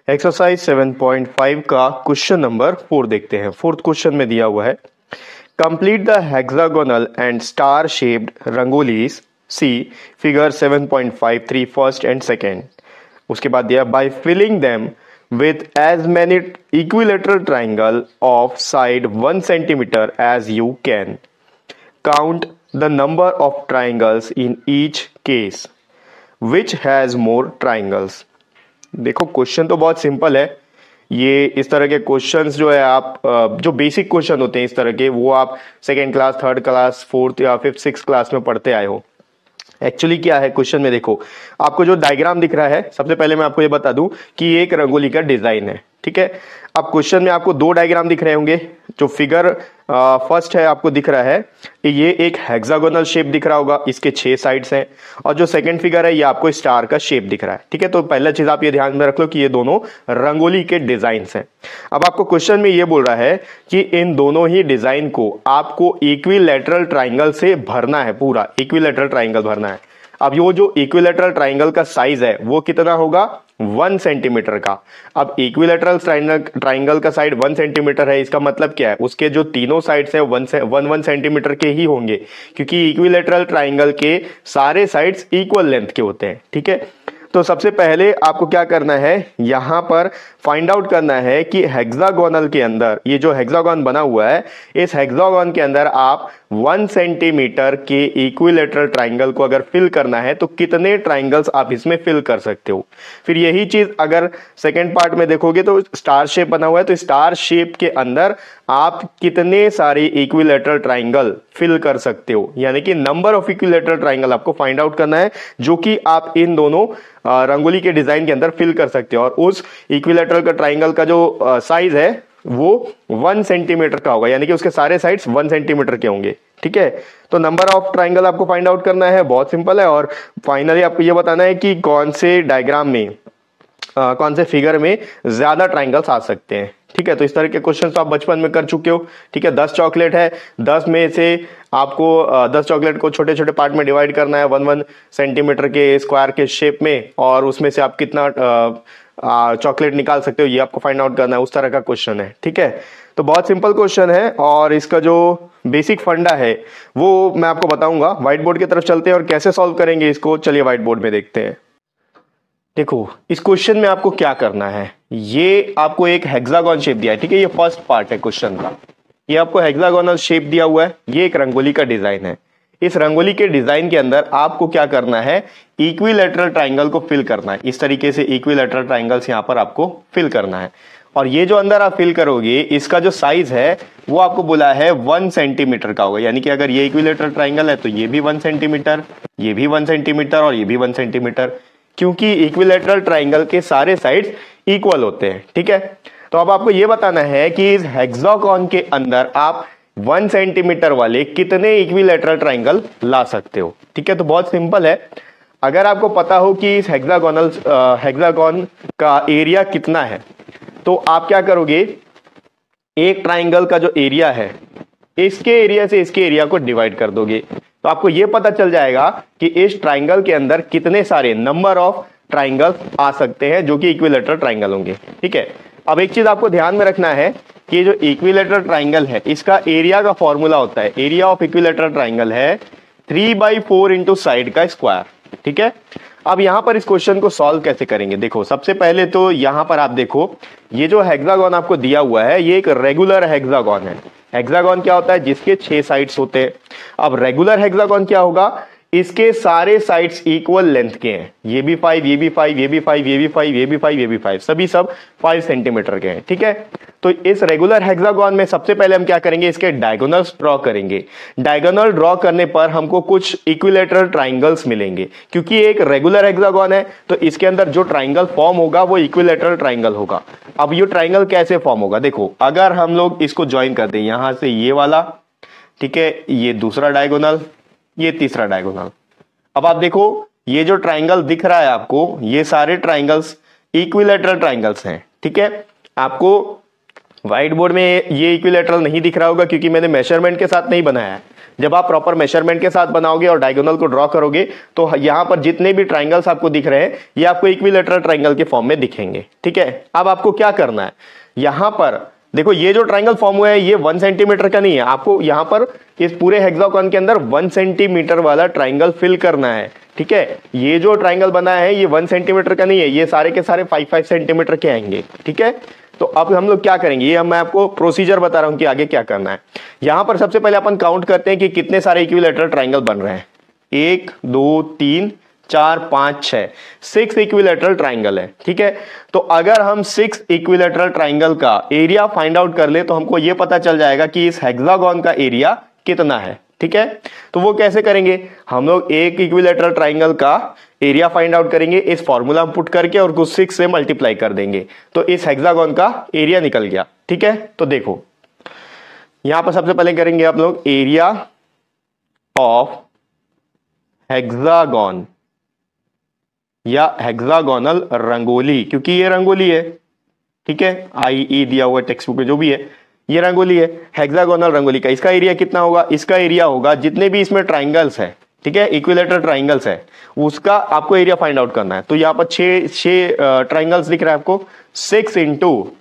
Exercise 7.5 का question number 4 देखते हैं। फोर्थ क्वेश्चन में दिया हुआ है, complete the hexagonal and star shaped rangolis see figure 7.53 first and second. उसके बाद दिया by filling them with as many equilateral triangle of side 1 centimeter as you can. Count the number of triangles in each case. Which has more triangles? देखो question तो बहुत simple है। ये इस तरह के क्वेश्चंस जो है आप जो बेसिक क्वेश्चन होते हैं इस तरह के, वो आप second class, third class, fourth या फिफ्थ, सिक्स क्लास में पढ़ते आए हो। एक्चुअली क्या है क्वेश्चन में, देखो आपको जो डायग्राम दिख रहा है, सबसे पहले मैं आपको ये बता दूं कि ये एक रंगोली का डिजाइन है, ठीक है। अब क्वेश्चन में आपको दो डायग्राम दिख रहे होंगे। जो फिगर फर्स्ट है आपको दिख रहा है, ये एक हेक्सागोनल शेप दिख रहा होगा, इसके 6 साइड्स हैं। और जो सेकंड फिगर है ये आपको स्टार का शेप दिख रहा है, ठीक है। तो पहला चीज आप ये ध्यान में रख लो कि ये दोनों रंगोली के डिजाइन्स हैं। अब आपको क्वेश्चन में ये बोल रहा है कि इन दोनों ही डिजाइन को आपको इक्विलैटरल ट्राइंगल से भरना है, पूरा इक्विलैटरल ट्राइंगल भरना है। अब ये जो इक्विलैटरल ट्राइंगल का साइज है वो कितना होगा, 1 सेंटीमीटर का। अब इक्विलैटरल ट्राइंगल का साइड 1 सेंटीमीटर है, इसका मतलब क्या है, उसके जो तीनों साइड्स है 1 सेंटीमीटर के ही होंगे, क्योंकि इक्विलैटरल ट्राइंगल के सारे साइड्स इक्वल लेंथ के होते हैं, ठीक है। तो सबसे पहले आपको क्या करना है, यहां पर फाइंड आउट करना है कि हेक्सागोनल के अंदर, ये जो हेक्सागोन बना हुआ है, इस हेक्सागोन के अंदर आप 1 सेंटीमीटर के इक्विलैटरल ट्राइंगल को अगर फिल करना है तो कितने ट्राइंगल्स आप इसमें फिल कर सकते हो। फिर यही चीज अगर सेकेंड पार्ट में देखोगे तो स्टार शेप बना हुआ है, तो स्टार शेप के अंदर आप कितने सारे इक्विलैटरल ट्राइंगल फिल कर सकते हो, यानी कि नंबर ऑफ इक्विलैटरल ट्राइंगल आपको फाइंड आउट करना है जो कि आप इन दोनों रंगोली के डिजाइन के अंदर फिल कर सकते हो। और उस इक्विलैटरल का ट्राइंगल का जो साइज है वो 1 सेंटीमीटर का होगा, यानी कि उसके सारे साइड्स 1 सेंटीमीटर के होंगे, ठीक है। तो नंबर ऑफ ट्राइंगल आपको फाइंड आउट करना है, बहुत सिंपल है। और फाइनली आपको ये बताना है कि कौन से डायग्राम में कौन से फिगर में ज्यादा ट्राइंगल्स आ सकते हैं, ठीक है। तो इस तरह के क्वेश्चन तो आप बचपन में कर चुके हो, ठीक है। 10 चॉकलेट है, 10 में से आपको 10 चॉकलेट को छोटे छोटे पार्ट में डिवाइड करना है 1 सेंटीमीटर के स्क्वायर के शेप में, और उसमें से आप कितना चॉकलेट निकाल सकते हो ये आपको फाइंड आउट करना है। उस तरह का क्वेश्चन है, ठीक है। तो बहुत सिंपल क्वेश्चन है और इसका जो बेसिक फंडा है वो मैं आपको बताऊंगा। व्हाइट बोर्ड की तरफ चलते हैं और कैसे सॉल्व करेंगे इसको, चलिए व्हाइट बोर्ड में देखते हैं। देखो इस क्वेश्चन में आपको क्या करना है, ये आपको एक हेक्सागोन शेप दिया है, ठीक है। ये फर्स्ट पार्ट है क्वेश्चन का, ये आपको हेक्सागोनल शेप दिया हुआ है, ये एक रंगोली का डिजाइन है। इस रंगोली के डिजाइन के अंदर आपको क्या करना है, इक्विलैटरल ट्राइंगल को फिल करना है। इस तरीके से इक्विलैटरल ट्राइंगल्स यहां पर आपको फिल करना है। और ये जो अंदर आप फिल करोगे इसका जो साइज है वो आपको बोला है 1 सेंटीमीटर का होगा, यानी कि अगर ये इक्विलैटरल ट्राइंगल है तो ये भी 1 सेंटीमीटर, ये भी 1 सेंटीमीटर और ये भी 1 सेंटीमीटर, क्योंकि इक्विलैटरल ट्राइंगल के सारे साइड्स इक्वल होते हैं, ठीक है। तो अब आपको यह बताना है कि इस हेक्सागोन के अंदर आप 1 सेंटीमीटर वाले कितने इक्विलैटरल ट्राइंगल ला सकते हो, ठीक है। तो बहुत सिंपल है, अगर आपको पता हो कि इस हेक्सागोन का एरिया कितना है तो आप क्या करोगे, एक ट्राइंगल का जो एरिया है इसके एरिया से इसके एरिया को डिवाइड कर दोगे, तो आपको यह पता चल जाएगा कि इस ट्राइंगल के अंदर कितने सारे नंबर ऑफ ट्राइंगल आ सकते हैं जो कि इक्विलैटरल ट्राइंगल होंगे, ठीक है। अब एक चीज आपको ध्यान में रखना है कि जो इक्विलैटरल ट्राइंगल है इसका एरिया का फॉर्मूला होता है, एरिया ऑफ इक्विलैटरल ट्राइंगल है 3/4 इंटू साइड का स्क्वायर, ठीक है। अब यहां पर इस क्वेश्चन को सॉल्व कैसे करेंगे, देखो सबसे पहले तो यहां पर आप देखो ये जो हेक्सागोन आपको दिया हुआ है ये एक रेगुलर हेक्सागोन है। हेक्सागोन क्या होता है, जिसके 6 साइड्स होते हैं। अब रेगुलर हेक्सागोन क्या होगा, इसके सारे साइड्स इक्वल लेंथ के हैं, ये भी 5, ये भी 5, ये भी 5, ये भी 5, ये भी 5, ये भी 5, सभी सब 5 सेंटीमीटर के हैं, ठीक है। तो इस रेगुलर हेक्सागोन में सबसे पहले हम क्या करेंगे, इसके डायगोनल्स ड्रॉ करेंगे। डायगोनल ड्रॉ करने पर हमको कुछ इक्विलैटरल ट्राइंगल्स मिलेंगे, क्योंकि एक रेगुलर हेक्सागोन है तो इसके अंदर जो ट्राइंगल फॉर्म होगा वो इक्विलैटरल ट्राइंगल होगा। अब ये ट्राइंगल कैसे फॉर्म होगा, देखो अगर हम लोग इसको ज्वाइन कर दें, यहां से ये वाला, ठीक है, ये दूसरा डायगोनल, ये तीसरा डायगोनल। अब आप देखो ये जो ट्राइंगल दिख रहा है आपको, ये सारे ट्राइंगल्स इक्विलैटरल ट्राइंगल्स हैं, ठीक है। आपको व्हाइट बोर्ड में ये इक्विलैटरल नहीं दिख रहा होगा क्योंकि मैंने मेजरमेंट के साथ नहीं बनाया है, जब आप प्रॉपर मेजरमेंट के साथ बनाओगे और डायगोनल को ड्रॉ करोगे तो यहाँ पर जितने भी ट्राइंगल्स आपको दिख रहे हैं ये आपको इक्विलेटरल ट्राइंगल के फॉर्म में दिखेंगे। ठीक है, अब आपको क्या करना है, यहाँ पर देखो ये जो ट्राइंगल फॉर्म हुआ है ये 1 सेंटीमीटर का नहीं है, आपको यहाँ पर इस पूरे हेक्सागोन के अंदर 1 सेंटीमीटर वाला ट्राइंगल फिल करना है। ठीक है, ये जो ट्राइंगल बनाया है ये 1 सेंटीमीटर का नहीं है, ये सारे के सारे 5-5 सेंटीमीटर के आएंगे। ठीक है, तो अब हम लोग क्या करेंगे, ये मैं आपको प्रोसीजर बता रहा हूं कि आगे क्या करना है। यहां पर सबसे पहले अपन काउंट करते हैं कि कितने सारे इक्विलेटरल ट्राइंगल बन रहे हैं। 1 2 3 4 5 6 6 इक्विलेटरल ट्राइंगल है। ठीक है, तो अगर हम 6 इक्विलेटरल ट्राइंगल का एरिया फाइंड आउट कर ले तो हमको ये पता चल जाएगा कि इस हेक्सागोन का एरिया कितना है। ठीक है, तो वो कैसे करेंगे, हम लोग एक इक्विलेटरल ट्राइंगल का एरिया फाइंड आउट करेंगे, इस फॉर्मूला में पुट करके और कुछ 6 से मल्टीप्लाई कर देंगे तो इस हेक्सागोन का एरिया निकल गया। ठीक है, तो देखो यहां पर सबसे पहले करेंगे आप लोग एरिया ऑफ हेक्सागोन या हेक्सागोनल रंगोली, क्योंकि ये रंगोली है। ठीक है, IE दिया हुआ टेक्स्ट बुक में जो भी है ये रंगोली है, हेक्सागोनल रंगोली का इसका एरिया कितना होगा, इसका एरिया होगा जितने भी इसमें ट्राइंगल्स है, ठीक है, इक्विलेटरल ट्राइंगल्स है उसका आपको एरिया फाइंड आउट करना है। तो यहाँ पर 6 ट्राइंगल्स दिख रहा है आपको, 6 इंटू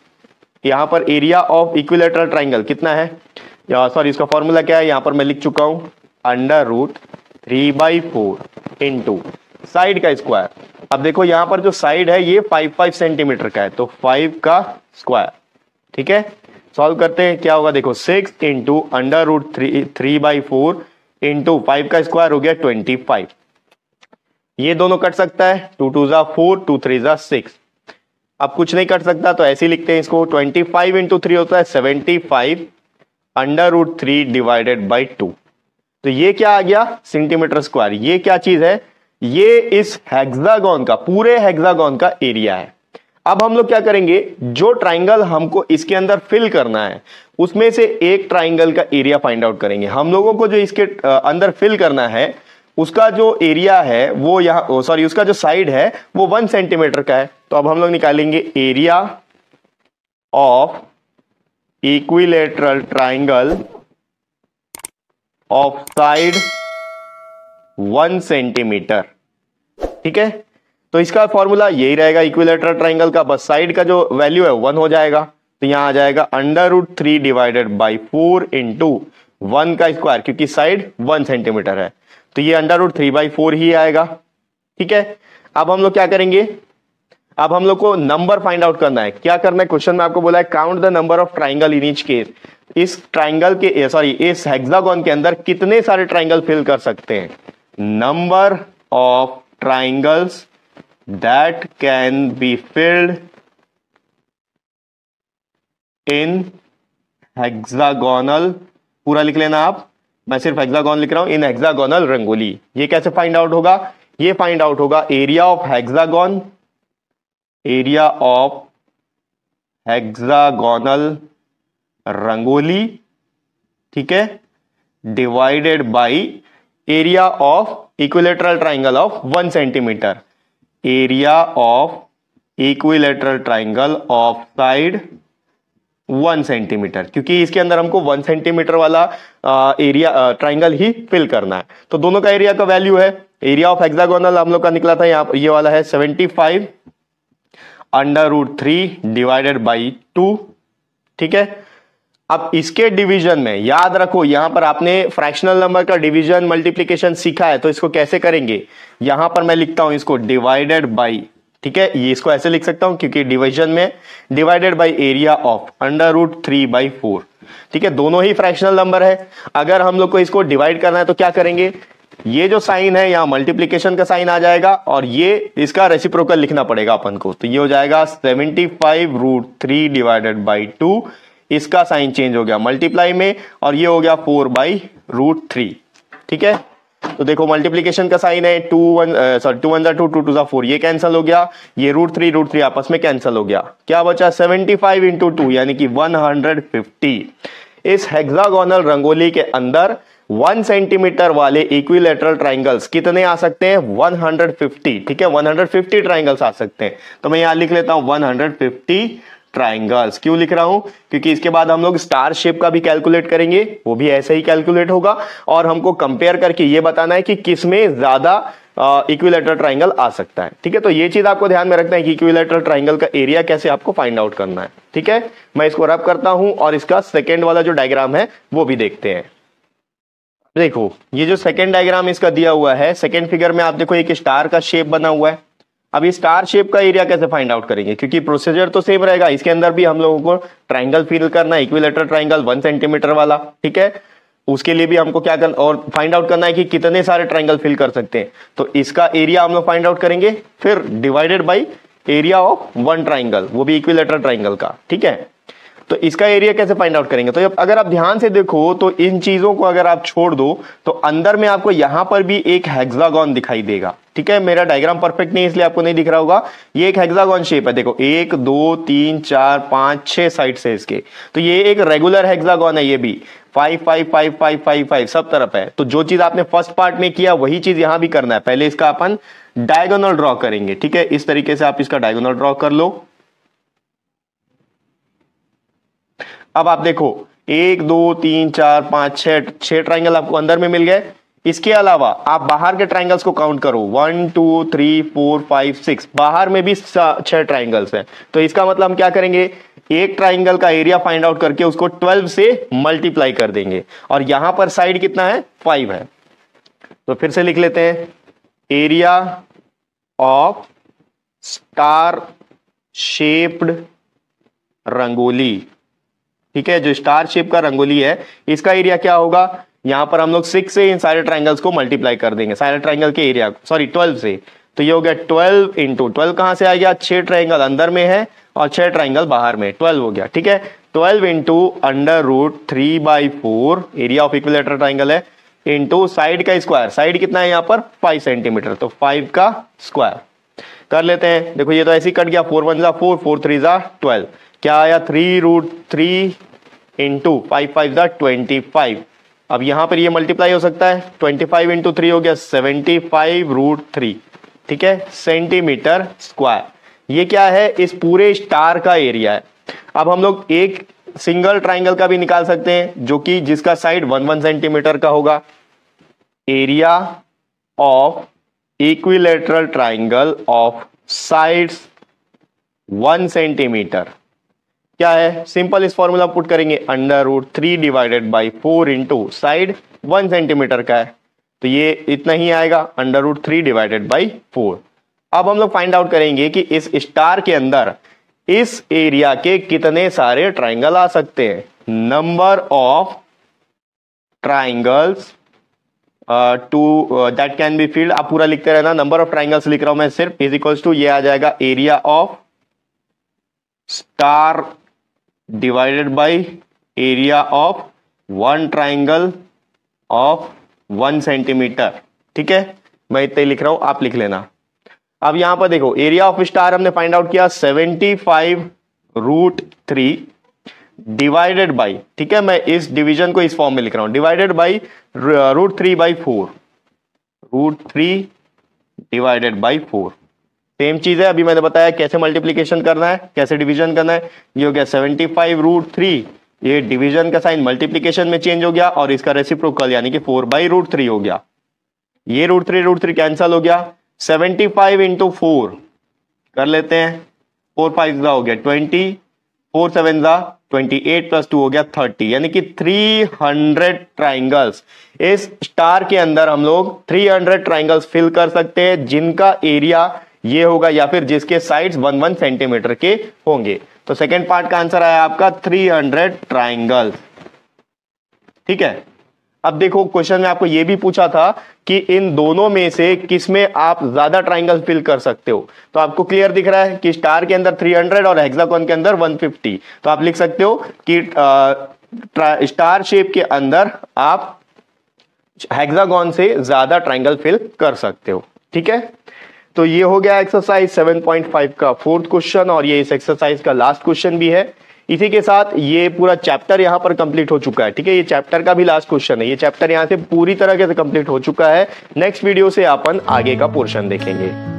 यहाँ पर एरिया ऑफ इक्विलेटरल ट्राइंगल कितना है, सॉरी इसका फॉर्मूला क्या है यहाँ पर मैं लिख चुका हूं, √3/4 इंटू साइड का स्क्वायर। अब देखो यहाँ पर जो साइड है ये 5-5 सेंटीमीटर का है तो 5 का स्क्वायर। ठीक है, सॉल्व करते हैं क्या होगा, देखो 6 इंटू √3/4 इंटू 5 का स्क्वायर हो गया 25। ये दोनों कट सकता है, 2 2 जा 4 2 3 जा 6। अब कुछ नहीं कट सकता तो ऐसे ही लिखते हैं इसको, 25 इंटू 3 होता है 75 √3 डिवाइडेड बाई 2। तो ये क्या आ गया, सेंटीमीटर स्क्वायर। ये क्या चीज है, ये इस हेक्सागोन का, पूरे हेक्सागोन का एरिया है। अब हम लोग क्या करेंगे, जो ट्राइंगल हमको इसके अंदर फिल करना है उसमें से एक ट्राइंगल का एरिया फाइंड आउट करेंगे। हम लोगों को जो इसके अंदर फिल करना है उसका जो एरिया है वो यहाँ, सॉरी उसका जो साइड है वो 1 सेंटीमीटर का है। तो अब हम लोग निकालेंगे area of equilateral triangle of side 1 centimetre. ठीक है, तो इसका फॉर्मूला यही रहेगा इक्विलेटरल ट्राइंगल का, बस साइड का जो वैल्यू है 1 हो जाएगा तो यहां आ जाएगा √3 डिवाइडेड बाई 4 इंटू 1 का स्क्वायर, क्योंकि साइड 1 सेंटीमीटर है तो ये √3/4 ही आएगा। ठीक है, अब हम लोग क्या करेंगे, अब हम लोग को नंबर फाइंड आउट करना है। क्या करना है, क्वेश्चन में आपको बोला है count the number of triangle in each case. इस ट्राइंगल के, सॉरी इस हेक्सागोन के अंदर कितने सारे ट्राइंगल फिल कर सकते हैं, number of triangles that can be filled in hexagonal, पूरा लिख लेना आप, मैं सिर्फ हेक्सागोन लिख रहा हूं, इन हेक्सागोनल रंगोली। ये कैसे फाइंड आउट होगा, ये फाइंड आउट होगा area of hexagon, area of hexagonal rangoli, ठीक है, divided by area of equilateral triangle of 1 centimetre, area of equilateral triangle of side 1 centimetre, क्योंकि इसके अंदर हमको 1 सेंटीमीटर वाला एरिया ट्राइंगल ही फिल करना है। तो दोनों का एरिया का वैल्यू है, एरिया ऑफ हेक्सागोनल हम लोग का निकला था यहाँ पर, ये वाला है 75 √3 डिवाइडेड बाई 2। ठीक है, अब इसके डिवीजन में याद रखो, यहां पर आपने फ्रैक्शनल नंबर का डिवीजन मल्टीप्लिकेशन सीखा है तो इसको कैसे करेंगे, यहां पर मैं लिखता हूं इसको डिवाइडेड बाई, ठीक है, ये इसको ऐसे लिख सकता हूं क्योंकि डिवीजन में डिवाइडेड बाई एरिया ऑफ √3/4। ठीक है, दोनों ही फ्रैक्शनल नंबर है। अगर हम लोग को इसको डिवाइड करना है तो क्या करेंगे, ये जो साइन है यहां मल्टीप्लिकेशन का साइन आ जाएगा और ये इसका रेसिप्रोकल लिखना पड़ेगा अपन को, तो ये हो जाएगा 75 √3 डिवाइडेड बाई 2, इसका साइन चेंज हो गया मल्टीप्लाई में और ये हो गया 4/√3। ठीक है, तो देखो मल्टीप्लिकेशन का साइन है 2 1 2 2 2 4, ये कैंसिल हो गया, ये √3 आपस में कैंसिल हो गया, क्या बचा 75 इंटू 2 यानी कि 150। इस हेक्सागोनल रंगोली के अंदर 1 सेंटीमीटर वाले इक्विलेटरल ट्राइंगल्स कितने आ सकते हैं, 150। ठीक है, 150 ट्राइंगल्स आ सकते हैं। तो मैं यहां लिख लेता हूं 150 ट्राइंगल्स। क्यों लिख रहा हूं? क्योंकि इसके बाद हम लोग स्टार शेप का भी कैलकुलेट करेंगे, वो भी ऐसे ही कैलकुलेट होगा और हमको कंपेयर करके ये बताना है कि किसमें ज्यादा इक्विलैटरल ट्राइंगल आ सकता है। ठीक है, तो ये चीज आपको ध्यान में रखना है कि इक्विलैटरल ट्राइंगल का एरिया कैसे आपको फाइंड आउट करना है। ठीक है, मैं इसको रब करता हूं और इसका सेकेंड वाला जो डायग्राम है वो भी देखते हैं। देखो ये जो सेकेंड डायग्राम इसका दिया हुआ है, सेकेंड फिगर में आप देखो एक स्टार का शेप बना हुआ है। अब ये स्टार शेप का एरिया कैसे फाइंड आउट करेंगे? क्योंकि प्रोसीजर तो सेम रहेगा, इसके अंदर भी हम लोगों को ट्राइंगल फिल करना है, इक्विलैटरल ट्राइंगल 1 सेंटीमीटर वाला। ठीक है, उसके लिए भी हमको क्या करना और फाइंड आउट करना है कि कितने सारे ट्राइंगल फिल कर सकते हैं। तो इसका एरिया हम लोग फाइंड आउट करेंगे, फिर divided by area of 1 triangle, वो भी इक्विलैटरल ट्राइंगल का। ठीक है, तो इसका एरिया कैसे फाइंड आउट करेंगे? तो अगर आप ध्यान से देखो तो इन चीजों को अगर आप छोड़ दो तो अंदर में आपको यहां पर भी एक हेक्सागोन दिखाई देगा। ठीक है, मेरा डायग्राम परफेक्ट नहीं इसलिए आपको नहीं दिख रहा होगा। ये एक हेक्सागोन शेप है, देखो 1 2 3 4 5 6 साइड से इसके, तो ये एक रेगुलर हेक्सागोन है। ये भी 5 5 5 5 5 5 सब तरफ है। तो जो चीज आपने फर्स्ट पार्ट में किया वही चीज यहां भी करना है। पहले इसका अपन डायगोनल ड्रॉ करेंगे। ठीक है, इस तरीके से आप इसका डायगोनल ड्रॉ कर लो। अब आप देखो 1 2 3 4 5 6 ट्राइंगल आपको अंदर में मिल गए। इसके अलावा आप बाहर के ट्राइंगल्स को काउंट करो, 1 2 3 4 5 6, बाहर में भी 6 ट्राइंगल्स हैं। तो इसका मतलब हम क्या करेंगे, एक ट्राइंगल का एरिया फाइंड आउट करके उसको 12 से मल्टीप्लाई कर देंगे और यहां पर साइड कितना है, 5 है। तो फिर से लिख लेते हैं, area of star shaped rangoli. ठीक है, जो स्टार शेप का रंगोली है इसका एरिया क्या होगा, यहां पर हम लोग 6 से इन सारे ट्राइंगल्स को मल्टीप्लाई कर देंगे, सारे ट्राइंगल के एरिया, सॉरी 12 से। तो ये हो गया 12 इंटू 12 कहां से आ गया, 6 ट्राइंगल अंदर में है और 6 ट्राइंगल बाहर में, 12 हो गया। ठीक है, 12 into √3/4 area of equilateral triangle है, इंटू साइड का स्क्वायर, साइड कितना है यहाँ पर 5 सेंटीमीटर, तो 5 का स्क्वायर कर लेते हैं। देखो ये तो ऐसे ही कट गया, 4 1 4 4 3 12, क्या आया 3√3 इंटू 5 5 25। अब यहां पर ये मल्टीप्लाई हो सकता है, 25 इंटू 3 हो गया 75√3। ठीक है, सेंटीमीटर स्क्वायर। ये क्या है, इस पूरे स्टार का एरिया है। अब हम लोग एक सिंगल ट्राइंगल का भी निकाल सकते हैं जो कि जिसका साइड 1 सेंटीमीटर का होगा। Area of equilateral triangle of sides 1 centimetre क्या है, सिंपल इस फॉर्मूला पुट करेंगे, √3 divided by 4 into side 1 centimetre का है, तो ये इतना ही आएगा, √3 डिवाइडेड बाई 4। अब हम लोग फाइंड आउट करेंगे कि इस स्टार के अंदर इस एरिया के कितने सारे ट्राइंगल आ सकते हैं। Number of triangles that can be filled, आप पूरा लिखते रहना, नंबर ऑफ ट्राइंगल्स लिख रहा हूं मैं सिर्फ, इज इक्वल्स टू ये आ जाएगा area of star divided by area of 1 triangle of 1 centimetre. ठीक है, मैं इतना ही लिख रहा हूं, आप लिख लेना। अब यहां पर देखो एरिया ऑफ स्टार हमने फाइंड आउट किया 75√3 डिवाइडेड बाई, ठीक है, मैं इस डिवीजन को इस फॉर्म में लिख रहा हूं, divided by √3/4, √3 divided by 4। Same चीज है, अभी मैंने बताया कैसे मल्टीप्लीकेशन करना है, कैसे डिवीजन करना है। ये हो गया 75√3, ये डिवीजन का साइन मल्टीप्लीकेशन में चेंज हो गया और इसका रेसिप्रोकल यानी कि 4/√3 हो गया। ये √3 कैंसल हो गया, 75 इंटू 4 कर लेते हैं, 4 5 हो गया 20, 4 7 28 प्लस 2 हो गया 30, यानी कि 300 ट्राइंगल्स इस स्टार के अंदर हम लोग 300 ट्राइंगल्स फिल कर सकते हैं, जिनका एरिया ये होगा या फिर जिसके साइड्स 1 सेंटीमीटर के होंगे। तो सेकेंड पार्ट का आंसर आया आपका 300 ट्राइंगल्स। ठीक है, अब देखो क्वेश्चन में आपको यह भी पूछा था कि इन दोनों में से किस में आप ज्यादा ट्राइंगल फिल कर सकते हो। तो आपको क्लियर दिख रहा है कि स्टार के अंदर 300 और हेक्सागोन के अंदर 150, तो आप लिख सकते हो कि स्टार शेप के अंदर आप हेक्सागोन से ज्यादा ट्राइंगल फिल कर सकते हो। ठीक है, तो ये हो गया एक्सरसाइज 7.5 का 4th क्वेश्चन और ये इस एक्सरसाइज का लास्ट क्वेश्चन भी है। इसी के साथ ये पूरा चैप्टर यहां पर कंप्लीट हो चुका है। ठीक है, ये चैप्टर का भी लास्ट क्वेश्चन है, ये चैप्टर यहां से पूरी तरह से कंप्लीट हो चुका है। नेक्स्ट वीडियो से अपन आगे का पोर्शन देखेंगे।